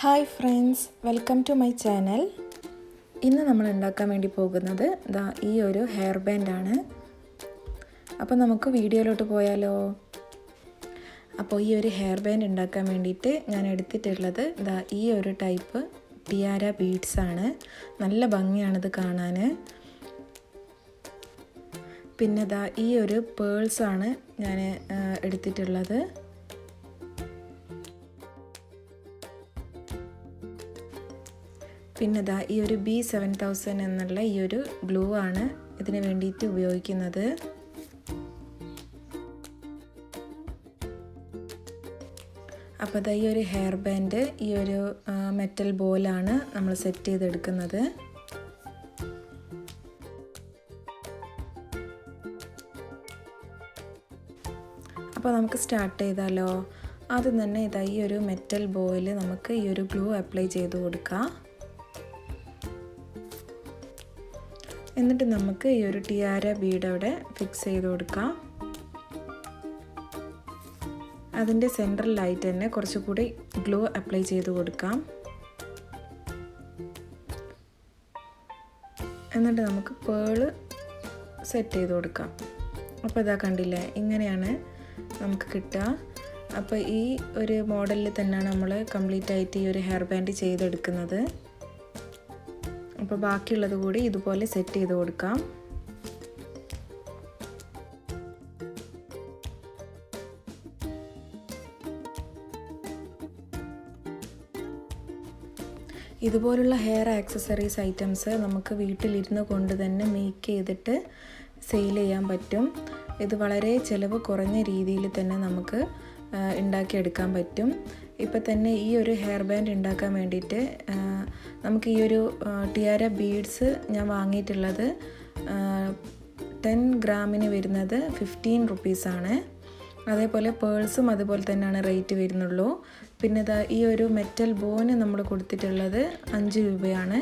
Hi friends, welcome to my channel. ഇന്ന് നമ്മൾ ഉണ്ടാക്കാൻ വേണ്ടി പോകുന്നത് ഈ ഒരു ഹെയർ ബാൻഡാണ്. അപ്പോൾ നമുക്ക് വീഡിയോയിലോട്ട് പോയാലോ. അപ്പോൾ ഈ ഒരു ഹെയർ ബാൻഡ് ഉണ്ടാക്കാൻ വേണ്ടിയിട്ട് ഞാൻ എടുത്തിട്ടുള്ളത് ഈ ഒരു ടൈപ്പ് ടിയാര ബീഡ്സാണ്. നല്ല ഭംഗിയാണിത് കാണാൻ. പിന്നെ ഈ ഒരു പേൾസാണ് ഞാൻ എടുത്തിട്ടുള്ളത്. പിന്നെ ഈ ഒരു B7000 എന്നുള്ള ഈ ഒരു ഗ്ലൂ ആണ് ഇതിന് വേണ്ടിയിട്ട് ഉപയോഗിക്കുന്നത്. അപ്പോൾ ഈ ഒരു ഹെയർ ബാൻഡ് ഈ ഒരു മെറ്റൽ ബോലാണ് നമ്മൾ സെറ്റ് ചെയ്തെടുക്കുന്നത്. അപ്പോൾ നമുക്ക് സ്റ്റാർട്ട് ചെയ്താലോ. ആദ്യം തന്നെ ഈ ഒരു മെറ്റൽ ബോയിൽ നമുക്ക് ഈ ഒരു ഗ്ലൂ അപ്ലൈ ചെയ്ത് കൊടുക്കാം. എന്നിട്ട് നമുക്ക് ഈ ഒരു ടിയാര ബീഡ് അവിടെ ഫിക്സ് ചെയ്ത് കൊടുക്കാം. അതിൻ്റെ സെൻട്രലായിട്ട് തന്നെ കുറച്ചുകൂടി ഗ്ലൂ അപ്ലൈ ചെയ്ത് കൊടുക്കാം. എന്നിട്ട് നമുക്ക് പേള് സെറ്റ് ചെയ്ത് കൊടുക്കാം. അപ്പോൾ ഇതാ കണ്ടില്ലേ, ഇങ്ങനെയാണ് നമുക്ക് കിട്ടുക. അപ്പോൾ ഈ ഒരു മോഡലിൽ തന്നെയാണ് നമ്മൾ കംപ്ലീറ്റ് ആയിട്ട് ഈ ഒരു ഹെയർ ബാൻഡ് ചെയ്തെടുക്കുന്നത്. അപ്പോൾ ബാക്കിയുള്ളത് കൂടി ഇതുപോലെ സെറ്റ് ചെയ്ത് കൊടുക്കാം. ഇതുപോലുള്ള ഹെയർ ആക്സസറീസ് ഐറ്റംസ് നമുക്ക് വീട്ടിലിരുന്ന് കൊണ്ട് തന്നെ മേക്ക് ചെയ്തിട്ട് സെയിൽ ചെയ്യാൻ പറ്റും. ഇത് വളരെ ചിലവ് കുറഞ്ഞ രീതിയിൽ തന്നെ നമുക്ക് ഉണ്ടാക്കിയെടുക്കാൻ പറ്റും. ഇപ്പം തന്നെ ഈ ഒരു ഹെയർ ബാൻഡ് ഉണ്ടാക്കാൻ വേണ്ടിയിട്ട് നമുക്ക് ഈ ഒരു ടിയാര ബീഡ്സ് ഞാൻ വാങ്ങിയിട്ടുള്ളത് 10 ഗ്രാമിന് വരുന്നത് 15 റുപ്പീസാണ്. അതേപോലെ പേൾസും അതുപോലെ തന്നെയാണ് റേറ്റ് വരുന്നുള്ളൂ. പിന്നെ ഈ ഒരു മെറ്റൽ ബോന് നമ്മൾ കൊടുത്തിട്ടുള്ളത് 5 രൂപയാണ്.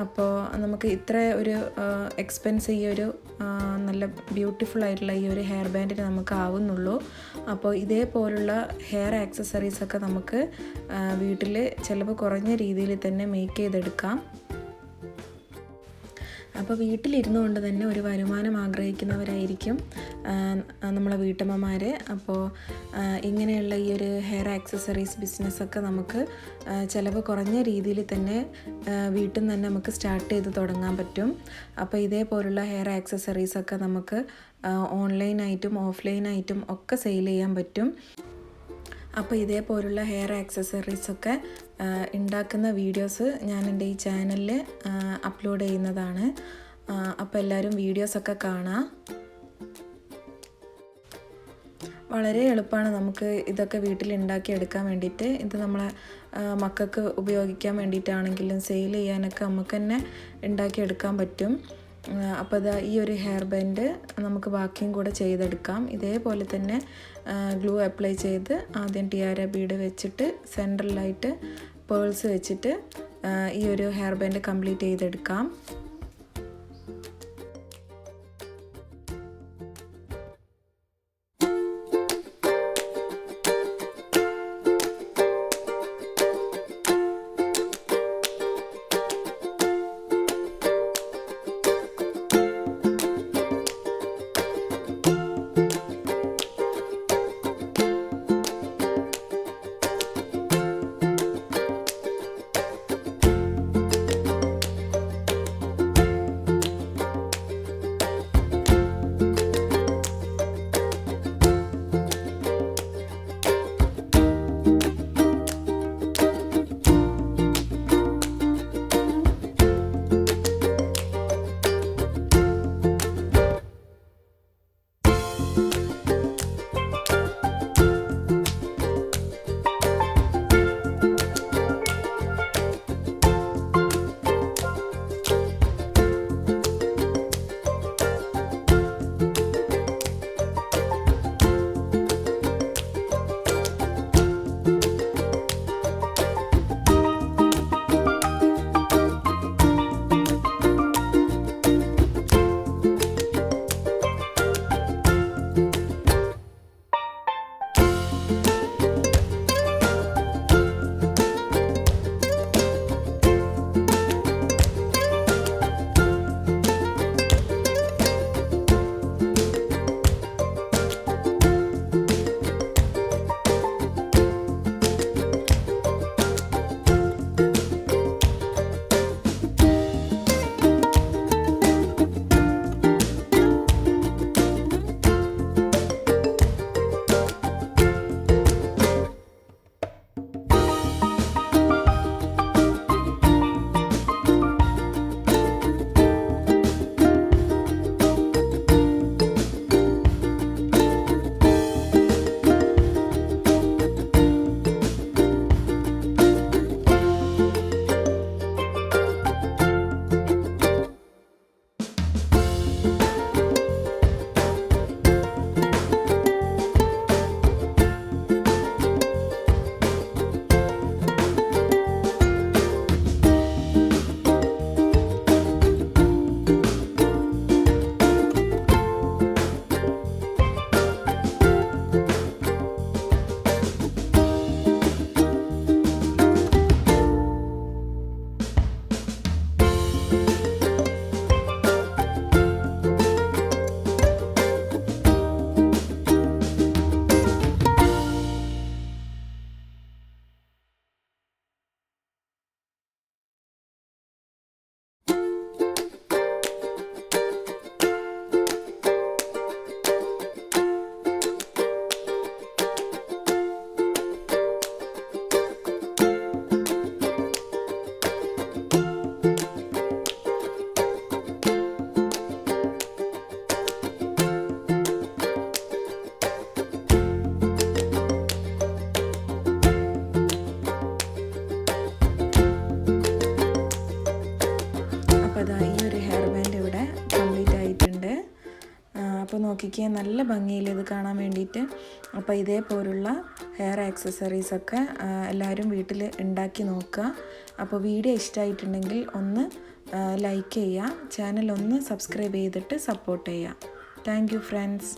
അപ്പോൾ നമുക്ക് ഇത്ര ഒരു എക്സ്പെൻസ് ഈ ഒരു നല്ല ബ്യൂട്ടിഫുൾ ആയിട്ടുള്ള ഈ ഒരു ഹെയർ ബാൻഡിന് നമുക്ക് ആവുന്നുള്ളൂ. അപ്പോൾ ഇതേപോലുള്ള ഹെയർ ആക്സസറീസൊക്കെ നമുക്ക് വീട്ടിൽ ചിലവ് കുറഞ്ഞ രീതിയിൽ തന്നെ മേക്ക് ചെയ്തെടുക്കാം. അപ്പോൾ വീട്ടിലിരുന്നു കൊണ്ട് തന്നെ ഒരു വരുമാനം ആഗ്രഹിക്കുന്നവരായിരിക്കും നമ്മളെ വീട്ടമ്മമാർ. അപ്പോൾ ഇങ്ങനെയുള്ള ഈ ഒരു ഹെയർ ആക്സസറീസ് ബിസിനസ്സൊക്കെ നമുക്ക് ചിലവ് കുറഞ്ഞ രീതിയിൽ തന്നെ വീട്ടിൽ നിന്ന് തന്നെ നമുക്ക് സ്റ്റാർട്ട് ചെയ്ത് തുടങ്ങാൻ പറ്റും. അപ്പോൾ ഇതേപോലുള്ള ഹെയർ ആക്സസറീസൊക്കെ നമുക്ക് ഓൺലൈനായിട്ടും ഓഫ്ലൈനായിട്ടും ഒക്കെ സെയിൽ ചെയ്യാൻ പറ്റും. അപ്പോൾ ഇതേപോലുള്ള ഹെയർ ആക്സസറീസൊക്കെ ഉണ്ടാക്കുന്ന വീഡിയോസ് ഞാൻ എൻ്റെ ഈ ചാനലിൽ അപ്ലോഡ് ചെയ്യുന്നതാണ്. അപ്പോൾ എല്ലാവരും വീഡിയോസൊക്കെ കാണാം. വളരെ എളുപ്പമാണ് നമുക്ക് ഇതൊക്കെ വീട്ടിൽ ഉണ്ടാക്കിയെടുക്കാൻ വേണ്ടിയിട്ട്. ഇത് നമ്മളെ മക്കൾക്ക് ഉപയോഗിക്കാൻ വേണ്ടിയിട്ടാണെങ്കിലും സെയിൽ ചെയ്യാനൊക്കെ നമുക്ക് തന്നെ ഉണ്ടാക്കിയെടുക്കാൻ പറ്റും. അപ്പോൾ ഈ ഒരു ഹെയർ ബാൻഡ് നമുക്ക് ബാക്കിയും കൂടെ ചെയ്തെടുക്കാം. ഇതേപോലെ തന്നെ ഗ്ലൂ അപ്ലൈ ചെയ്ത് ആദ്യം ടിയാര ബീഡ് വെച്ചിട്ട് സെൻട്രലായിട്ട് പേൾസ് വെച്ചിട്ട് ഈ ഒരു ഹെയർ ബാൻഡ് കംപ്ലീറ്റ് ചെയ്തെടുക്കാം. അപ്പോൾ നോക്കിക്കേ, നല്ല ഭംഗിയിൽ ഇത് കാണാൻ വേണ്ടിയിട്ട്. അപ്പോൾ ഇതേപോലുള്ള ഹെയർ ആക്സസറീസൊക്കെ എല്ലാവരും വീട്ടിൽ ഉണ്ടാക്കി നോക്കുക. അപ്പോൾ വീഡിയോ ഇഷ്ടമായിട്ടുണ്ടെങ്കിൽ ഒന്ന് ലൈക്ക് ചെയ്യുക, ചാനൽ ഒന്ന് സബ്സ്ക്രൈബ് ചെയ്തിട്ട് സപ്പോർട്ട് ചെയ്യുക. Thank you friends.